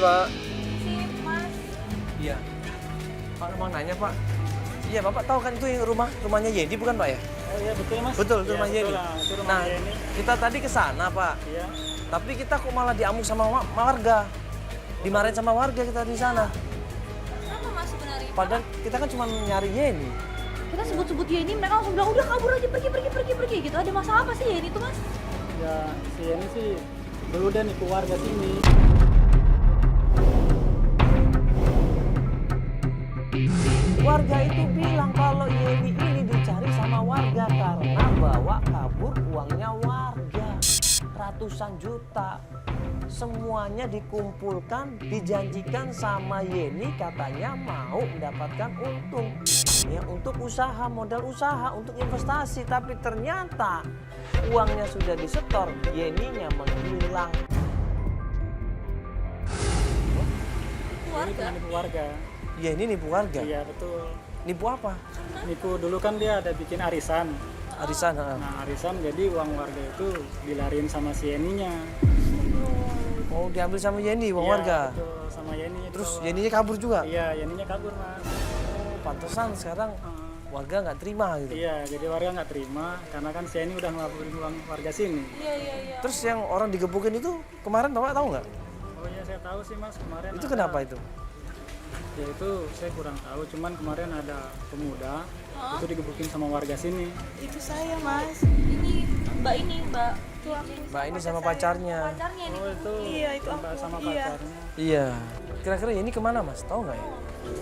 Pak. Sip, Mas. Iya. Pak mau nanya Pak. Iya Bapak tahu kan itu yang rumahnya Yeni bukan Pak ya? Oh iya betul Mas. Betul, itu Ya, rumah betul Yeni. lah, itu rumah Nah, Yeni. kita tadi ke sana Pak. Iya. Tapi kita kok malah diamuk sama warga. Dimarahin sama warga kita di sana. Kenapa Mas sebenarnya? Padahal kita kan cuma nyari Yeni. Kita sebut-sebut Yeni, mereka langsung bilang udah kabur aja, pergi gitu. Ada masalah apa sih Yeni itu Mas? Ya si Yeni sih dulu dia nipu warga sini. Warga itu bilang kalau Yeni ini dicari sama warga karena bawa kabur uangnya warga. Ratusan juta. Semuanya dikumpulkan, dijanjikan sama Yeni katanya mau mendapatkan untung. Ya untuk usaha, modal usaha, untuk investasi. Tapi ternyata uangnya sudah disetor, Yeninya menghilang. Ini cuma nipu warga. Yeni nipu warga? Iya betul. Nipu apa? Nipu dulu kan dia ada bikin arisan. Arisan, Nah arisan jadi uang warga itu dilariin sama si Yeninya. Oh diambil sama Yeni, uang Iya, warga? Betul, sama Yeni. Terus dibawa. Yeninya kabur juga? Iya Yeninya kabur Mas. Oh, pantesan sekarang warga nggak terima gitu. Iya jadi warga nggak terima karena kan si Yeni udah ngelaporin uang warga sini. Iya. Terus yang orang digebukin itu kemarin Bapak tahu nggak? Oh iya saya tahu sih Mas kemarin. Itu ada- kenapa itu? Ya itu saya kurang tahu, cuman kemarin ada pemuda itu digebukin sama warga sini. Itu saya, Mas. Ini Mbak. Mbak ini sama pacarnya. Pacarnya ini. Oh itu Iya, itu Mbak aku. sama Iya. pacarnya. Iya. Kira-kira ini kemana Mas? Tahu nggak ya?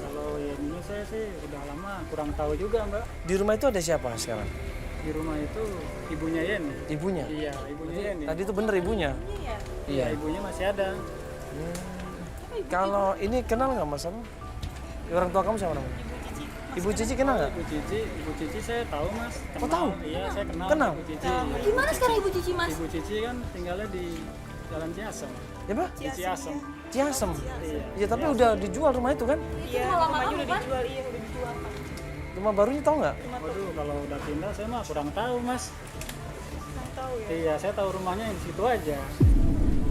Kalau yang ini saya sih udah lama kurang tahu juga Mbak. Di rumah itu ada siapa sekarang? Di rumah itu ibunya Yeni. Ibunya? Iya ibunya Yeni. Tadi itu bener ibunya? Iya. Iya ibunya masih ada. Kalau ini kenal nggak Mas? Apa? Orang tua kamu siapa namanya? Ibu Cici kenal nggak? Ibu Cici saya tahu Mas. Oh, tahu? Iya saya kenal. Kenal? Ibu Cici. Gimana sekarang Ibu Cici Mas? Ibu Cici kan tinggalnya di Jalan Ciasem. Ya Pak? Di Ciasem. Ciasem. Iya. Ya tapi udah dijual rumah itu kan? Iya, rumah lama rumahnya kamu udah kan? dijual, iya udah dijual. Rumah barunya tahu nggak? Waduh kalau udah pindah saya mah kurang tahu Mas. Nggak tahu ya. Iya saya tahu rumahnya di situ aja.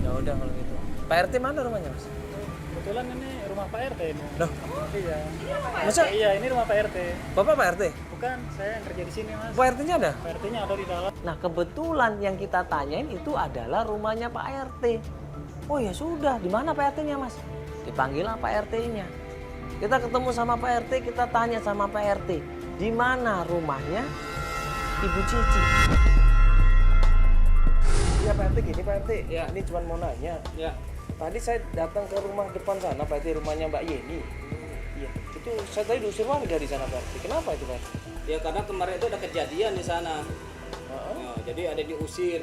Ya udah kalau gitu. Pak RT mana rumahnya Mas? Kebetulan ini rumah Pak RT ini. Loh? Iya. Masa Iya ini rumah Pak RT. Bapak Pak RT? Bukan saya yang kerja di sini Mas. Pak RT-nya ada? Pak RT-nya ada di dalam. Nah kebetulan yang kita tanyain itu adalah rumahnya Pak RT. Oh ya sudah, di mana Pak RT-nya Mas? Dipanggillah Pak RT-nya. Kita ketemu sama Pak RT, kita tanya sama Pak RT, di mana rumahnya Ibu Cici? Ya Pak RT gini Pak RT, ya ini cuma mau nanya. Ya, Tadi saya datang ke rumah depan sana Pak RT, rumahnya Mbak Yeni. Iya, itu saya tadi diusir warga di sana Pak RT. Kenapa itu Pak RT? ya karena kemarin itu ada kejadian di sana. Ya, jadi ada diusir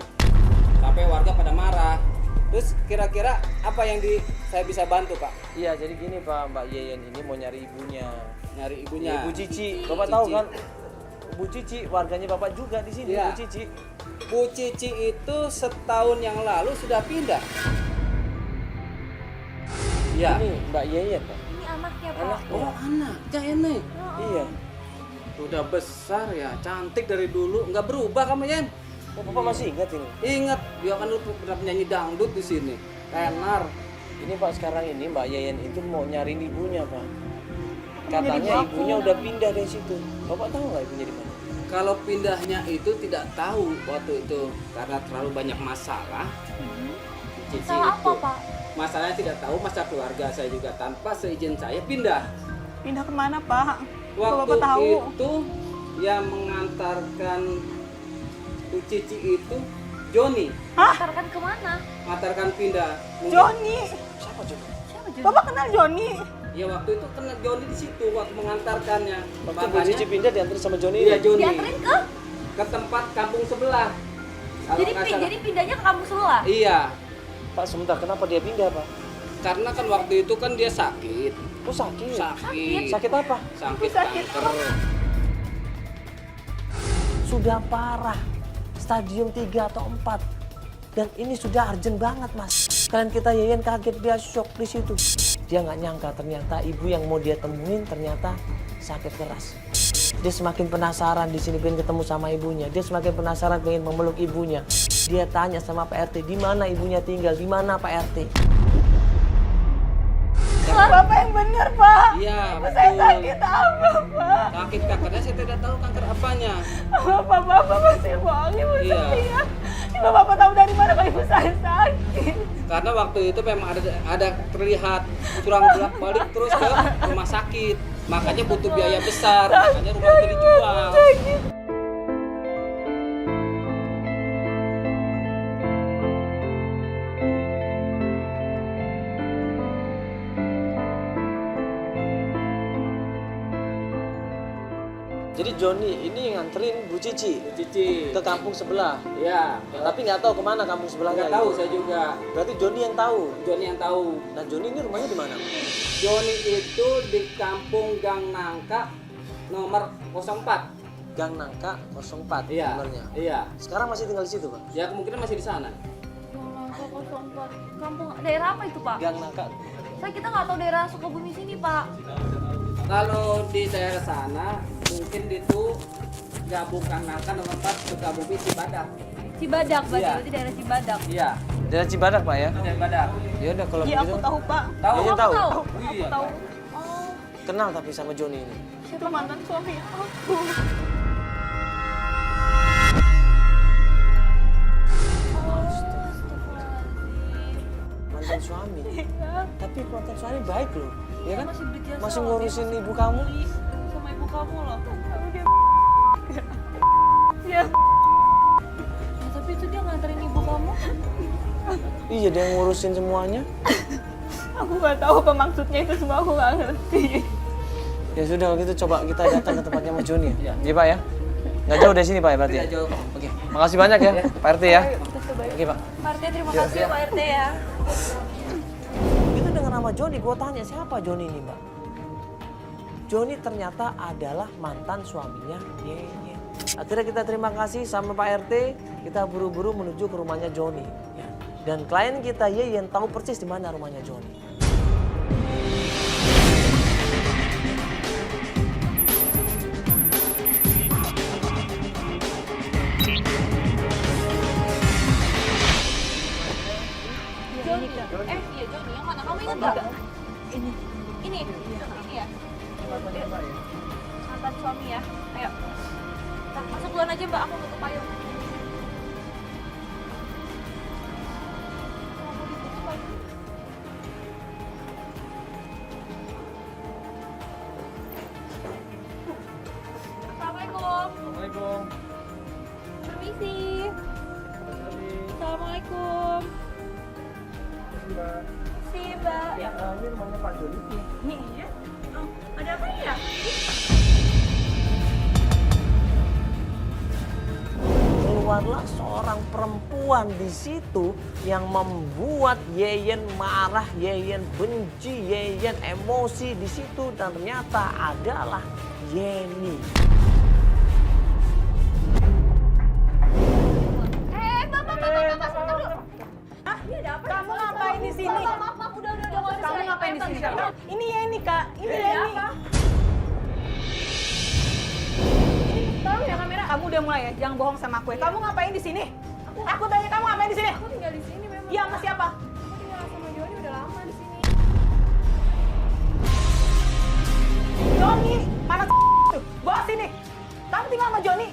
sampai warga pada marah. Terus kira-kira apa yang saya bisa bantu Pak? Iya, jadi gini Pak, Mbak Yeyen ini mau nyari ibunya. Nyari ibunya. Ibu Cici. Bapak tahu kan? Bu Cici, warganya Bapak juga di sini, Iya. Bu Cici. Bu Cici itu setahun yang lalu sudah pindah. Iya. Ini Mbak Yeyen, Pak. Ini anaknya Pak. Anaknya. Oh anaknya ini. Iya. Udah besar ya, cantik dari dulu, nggak berubah kamu Yen. Oh, Bapak masih ingat ini? Ingat, dia kan lu pernah penyanyi dangdut di sini. Tenar. Ini Pak, sekarang ini Mbak Yeyen itu mau nyariin ibunya, Pak. Katanya ibunya udah pindah dari situ. Bapak tahu nggak ibunya di mana? Kalau pindahnya itu tidak tahu waktu itu karena terlalu banyak masalah. Cici Salah itu. apa Pak? Masalahnya tidak tahu, masalah keluarga saya juga tanpa seizin saya pindah. Pindah kemana, Pak? Kalau Waktu Bapak tahu. itu yang mengantarkan Bu Cici itu Joni, Antarkan kemana? mengantarkan pindah. Joni. Siapa coba? Siapa Joni? Bapak kenal Joni? Ya waktu itu kena Joni di situ waktu mengantarkannya. Waktu Bu Cici pindah diantar sama Joni Iya ini? Joni Dianterin ke? ke tempat kampung sebelah. Kalau Jadi, nggak salah. jadi pindahnya ke kampung sebelah? Iya, Pak, sebentar. Kenapa dia pindah, Pak? karena kan waktu itu kan dia sakit. Oh, sakit. Sakit. Sakit apa? Sakit Sakit. kanker. Sudah parah. Stadium 3 atau 4. Dan ini sudah urgent banget, Mas. Kalian kita Yeyen kaget, dia shock di situ. Dia nggak nyangka ternyata ibu yang mau dia temuin ternyata sakit keras. Dia semakin penasaran di sini pengen ketemu sama ibunya. Dia semakin penasaran pengen memeluk ibunya. Dia tanya sama Pak RT, di mana ibunya tinggal, di mana Pak RT? salah. Bapak yang benar, Pak. Iya, Saya betul. sakit apa, Pak? Sakit kankernya saya tidak tahu kanker apanya. Bapak masih bohong ibu Iya. saya. Ibu Bapak tahu dari mana kalau ibu saya sakit? Karena waktu itu memang ada terlihat curang bolak-balik terus ke rumah sakit. Makanya butuh biaya besar, makanya rumah itu dijual. Jadi Joni ini yang nganterin Bu Cici Cici. ke kampung sebelah. Iya. Tapi nggak tahu kemana kampung sebelahnya. Nggak tahu gitu. saya juga. Berarti Joni yang tahu. Joni yang tahu. Nah Joni ini rumahnya di mana? Joni itu di Kampung Gang Nangka nomor 04. Gang Nangka 04 Iya. nomornya. Iya. Sekarang masih tinggal di situ, Pak? Ya kemungkinan masih di sana. Kampung daerah apa itu, Pak? Gang Nangka. Kita nggak tahu daerah Sukabumi sini, Pak. Kalau di daerah sana mungkin itu gabung Gang Nangka nomor 4 Sukabumi Cibadak. Cibadak, berarti Iya. berarti daerah Cibadak. Iya, Daerah Cibadak, Pak ya? Cibadak. Ya udah kalau Iya, begitu. aku tahu, Pak. Tahu? Iya, tahu. Iya. Tahu. Oh, Kenal tapi sama Joni ini. Itu mantan suami aku. Mantan suami. Tapi mantan suami baik loh. Ya kan? masih berjasa. Masih loh, ngurusin dia ibu kamu. peduli sama ibu kamu loh. Kamu dia. Dia. Ya, tapi itu dia nganterin ibu kamu. Iya dia yang ngurusin semuanya. Aku nggak tahu apa maksudnya itu semua, aku nggak ngerti. Ya sudah kalau gitu coba kita datang ke tempatnya Mas Joni. Iya. Iya Pak ya? Nggak jauh dari sini Pak ya berarti? Tidak jauh. Oke, makasih banyak ya Pak RT ya. Oke Pak. Pak RT, terima kasih ya Pak RT ya. Itu dengan nama Joni, gue tanya siapa Joni ini Mbak? Joni ternyata adalah mantan suaminya Yeyen. Akhirnya kita terima kasih sama Pak RT, kita buru-buru menuju ke rumahnya Joni. Ya. Dan klien kita Yeyen tahu persis di mana rumahnya Joni. Joni. Iya Joni. Yang mana? Kamu ingat nggak? Ini. Ini ya. Mantan suami ya. Ayo. Nah, masuk duluan aja Mbak. Aku tutup payung. Assalamualaikum. Assalamualaikum. Permisi. Assalamualaikum. Si Mbak. Ya, ini rumahnya Pak Joni. Iya. Oh, ada apa ya? Keluarlah seorang perempuan di situ yang membuat Yeyen marah, Yeyen benci, Yeyen emosi di situ dan ternyata adalah Yeni. Bapak, sebentar dulu. Hah? Ini ada apa? Kamu ngapain di sini? Maaf, udah. Kamu ngapain di sini? Ini Yeni, Kak. Ini Iya, Yeni. apa? Tahu ya kamera? Kamu udah mulai ya, jangan bohong sama aku ya. Kamu ngapain di sini? Aku tanya kamu ngapain di sini? Aku tinggal di sini memang. Iya, sama siapa? Aku tinggal sama Joni udah lama di sini. Joni, mana tuh? Bawa sini. Kamu tinggal sama Joni.